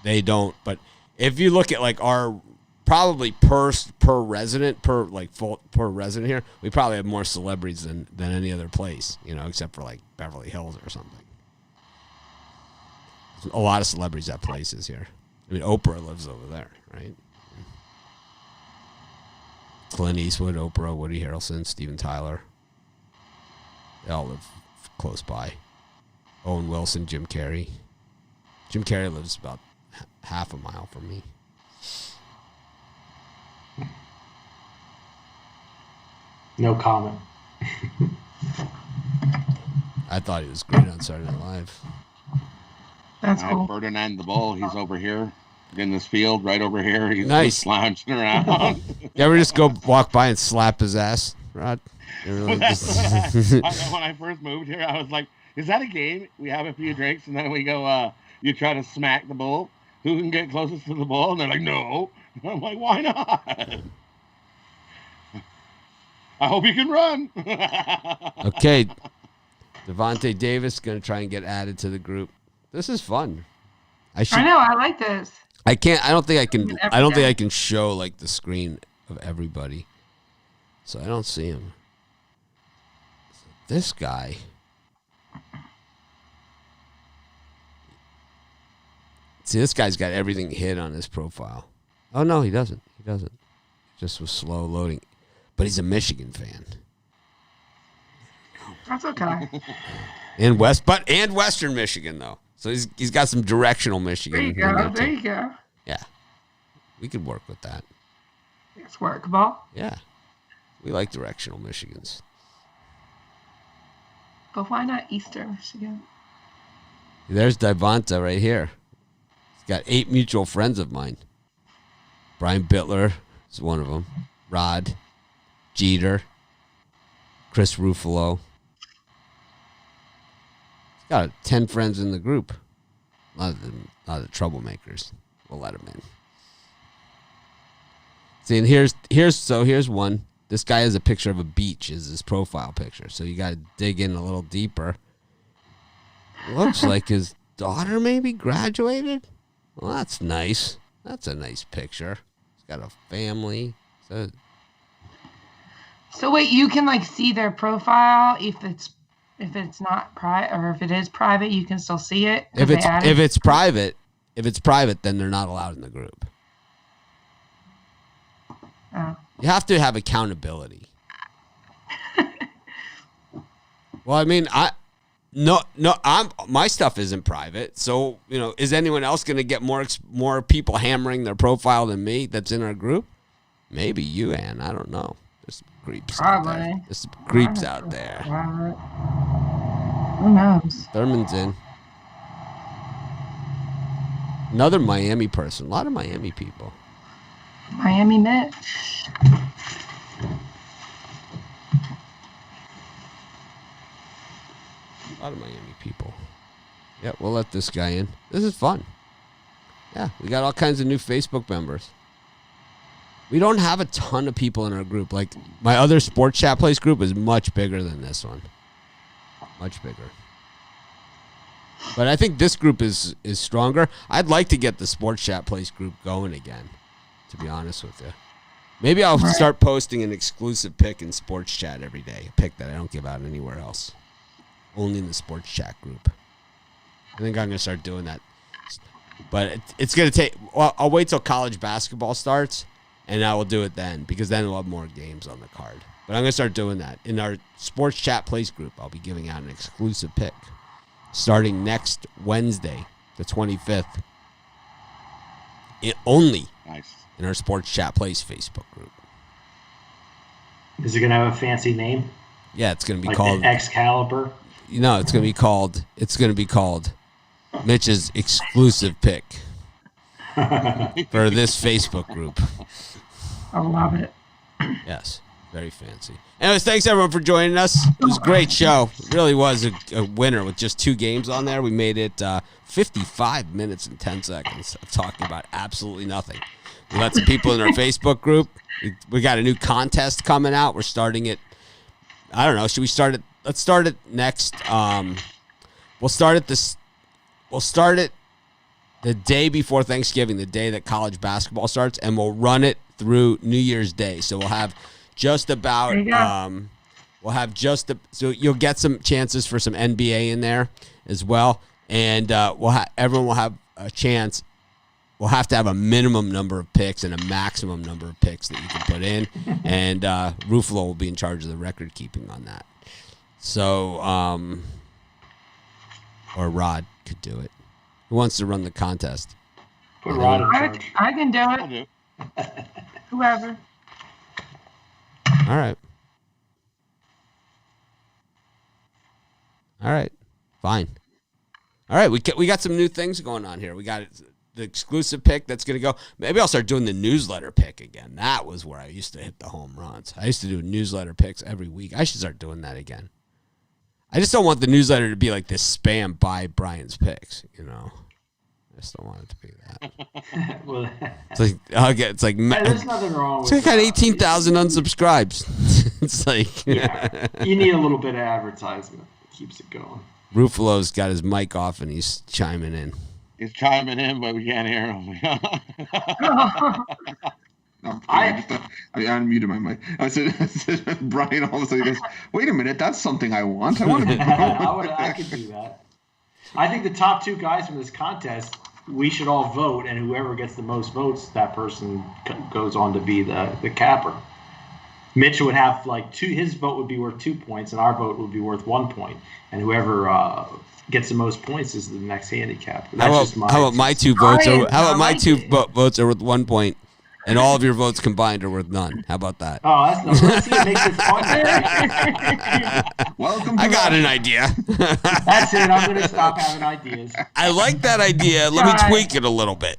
they don't. But if you look at like our probably per resident per resident here, we probably have more celebrities than any other place, except for like Beverly Hills or something. There's a lot of celebrities at places here. I mean, Oprah lives over there, right? Clint Eastwood, Oprah, Woody Harrelson, Steven Tyler. They all live close by. Owen Wilson, Jim Carrey. Jim Carrey lives about half a mile from me. No comment. I thought he was great on Saturday Night Live. That's cool. Ferdinand the Bull, he's over here in this field, right over here. He's nice. Just lounging around. You ever just go walk by and slap his ass, Rod? When I first moved here, I was like, is that a game? We have a few drinks, and then we go, you try to smack the bull. Who can get closest to the bull? And they're like, no. And I'm like, why not? I hope you can run. Okay. Devontae Davis going to try and get added to the group. This is fun. I know. I like this. I don't think I can show like the screen of everybody. So I don't see him. So this guy. See, this guy's got everything hid on his profile. Oh no, he doesn't. Just was slow loading. But he's a Michigan fan. That's okay. And Western Michigan though. So he's got some directional Michigan. There you go. Yeah. We could work with that. It's workable. Yeah. We like directional Michigans. But why not Eastern Michigan? There's Devonta right here. He's got 8 mutual friends of mine. Brian Bittler is one of them. Rod. Jeter. Chris Ruffalo. He's got 10 friends in the group. A lot of troublemakers. We'll let them in. See, and here's one. This guy has a picture of a beach as his profile picture. So you got to dig in a little deeper. Looks like his daughter maybe graduated. Well, that's nice. That's a nice picture. He's got a family. So wait, you can like see their profile if it's not private, or if it is private, you can still see it. If it's private, then they're not allowed in the group. Oh. You have to have accountability. Well, I mean, my stuff isn't private. So, is anyone else going to get more people hammering their profile than me that's in our group? Maybe you, Ann. I don't know. There's some creeps Probably. out there. There's some creeps out there. Who knows? Thurman's in. Another Miami person. A lot of Miami people. Miami Mitch. A lot of Miami people. Yeah, we'll let this guy in. This is fun. Yeah, we got all kinds of new Facebook members. We don't have a ton of people in our group. Like, my other Sports Chat Place group is much bigger than this one. Much bigger. But I think this group is stronger. I'd like to get the Sports Chat Place group going again, to be honest with you. Maybe I'll start posting an exclusive pick in Sports Chat every day. A pick that I don't give out anywhere else. Only in the Sports Chat group. I think I'm going to start doing that. But it's going to take... Well, I'll wait till college basketball starts, and I will do it then, because then we'll have more games on the card. But I'm going to start doing that. In our Sports Chat Place group, I'll be giving out an exclusive pick starting next Wednesday, the 25th. Only in our Sports Chat Place Facebook group. Is it going to have a fancy name? Yeah, it's going to be like called Excalibur. No, it's going to be called. We Mitch's exclusive pick for this Facebook group. I love it. Yes, very fancy. Anyways, thanks everyone for joining us. It was a great show. It really was a winner with just 2 games on there. We made it 55 minutes and 10 seconds of talking about absolutely nothing. We let some people in our Facebook group. We got a new contest coming out. We're starting it. I don't know. Should we start it? Let's start it next. We'll start it the day before Thanksgiving, the day that college basketball starts, and we'll run it through New Year's Day. So we'll have just about so you'll get some chances for some NBA in there as well, and everyone will have a chance. We'll have to have a minimum number of picks and a maximum number of picks that you can put in, and Ruffalo will be in charge of the record keeping on that. So, or Rod could do it. Who wants to run the contest? Put Rod in charge. I can do I'll it. do. Whoever. All right. All right. Fine. All right. We got some new things going on here. We got the exclusive pick that's going to go. Maybe I'll start doing the newsletter pick again. That was where I used to hit the home runs. I used to do newsletter picks every week. I should start doing that again. I just don't want the newsletter to be like this spam by Brian's picks, you know. I just don't want it to be that. Well, It's like there's nothing wrong with I got 18,000 unsubscribes. It's like you need a little bit of advertisement. It keeps it going. Ruffalo's got his mic off and he's chiming in. He's chiming in, but we can't hear him. No, I unmuted my mic. I said, Brian all of a sudden goes, wait a minute, that's something I want. I want to be I could do that. I think the top 2 guys from this contest, we should all vote, and whoever gets the most votes, that person goes on to be the capper. Mitch would have his vote would be worth 2 points, and our vote would be worth 1 point. And whoever gets the most points is the next handicapper. How about my 2 votes? How about my 2 votes are worth 1 point? And all of your votes combined are worth none. How about that? Oh, that's nice. Let's see, it makes it fun. Welcome to I got an idea. That's it. I'm going to stop having ideas. I like that idea. Let me tweak it a little bit.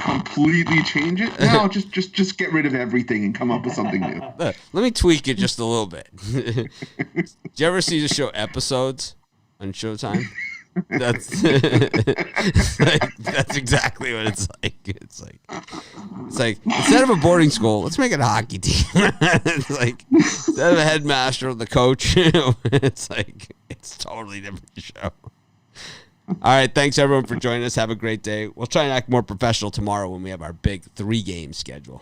completely change it. No, just get rid of everything and come up with something new. Let me tweak it just a little bit. Did you ever see the show Episodes on Showtime? That's that's exactly what it's like. It's like instead of a boarding school, let's make it a hockey team. It's like instead of a headmaster or the coach, it's totally different show. All right, thanks everyone for joining us. Have a great day. We'll try and act more professional tomorrow when we have our big 3-game schedule.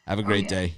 Have a great day.